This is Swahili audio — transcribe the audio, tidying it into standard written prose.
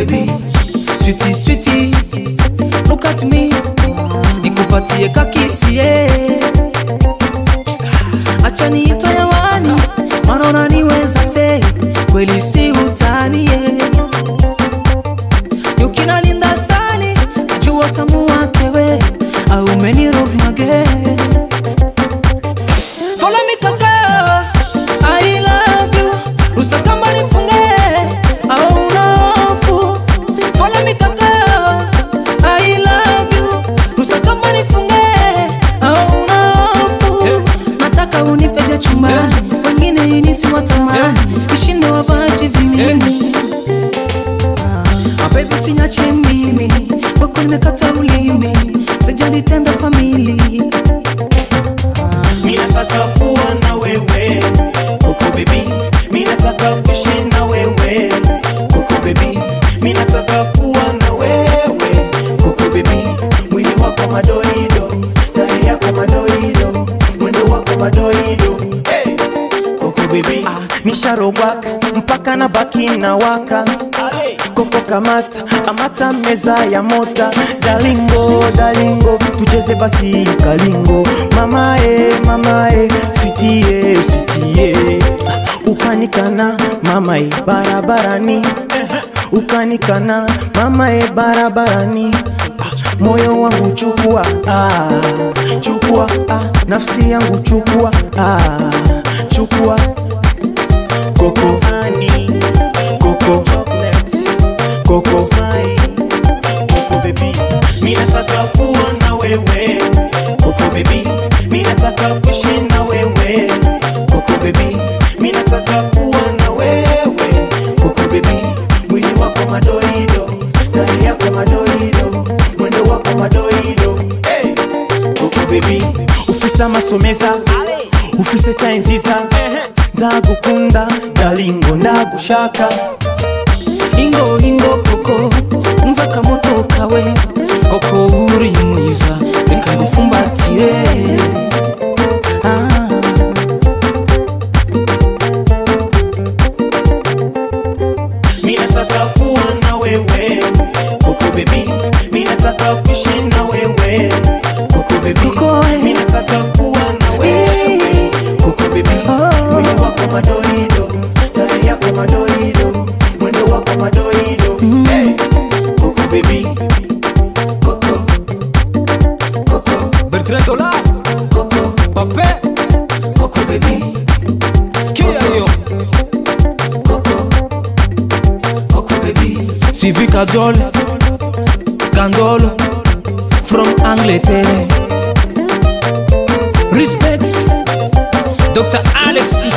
baby, sweetie sweetie, look at me, nikupatie kakisi acha niitwe hewani, maana unaniweza say, kweli si utani ukinalinda sali, najua tamu wake we, au umeniroga mage. Follow me kaka, I love you, rusa kama nifunge, au unafu. Follow me kaka, I love you, rusa kama nifunge, au unafu. Nataka unipe vya chumbani, wengine inisi watamani, ishinde wabaji vimini. Baby sinyache mimi, wako nimekata ulimi, sijali tenda family. Mimi nataka kuwa na wewe, Coco baby. Mimi nataka kuishi na wewe, Coco baby. Mimi nataka kuwa na wewe, Coco baby. Mwili wako madoido, ndani yako madoido, mwendo wako madoido. Hey, Coco baby. Nisharogwa mpaka na baki na waka. Coco kamata meza ya mota. Dalingo, tucheze basi kalingo. Mama sweetie. Ukanikana mama barabarani. Ukanikana mama barabarani. Moyo wangu chukua, nafsi yangu chukua, chukua. Coco honey, Coco chocolates, Coco smile, Coco baby. Mimi nataka kuwa na wewe, Coco baby. Mimi nataka kuishi na wewe, Coco baby. Mimi nataka kuwa na wewe, Coco baby. Mwili wako madoido, ndani yako madoido, mwendo wako madoido. Hey, Coco baby. Ufisa masomeza, ufise tainziza, ndagukunda dalingo ndagushaka. Ingo Coco, umva kamoto kawe, Coco uri mwiza, reka ngufumbatire. Mimi nataka kuwa na wewe, Coco baby. Mimi nataka kuishi na wewe, Coco baby. Mimi nataka kuwa na wewe, Coco baby. Mwili wako madoido, ndani yako madoido, mwendo wako madoido. Hey, Coco baby. Coco Bertrand Dola, Coco Pape, Coco baby, Skia yo, Coco baby. Sylvie Candole, from Angleterre. Respect, Dr. Alexi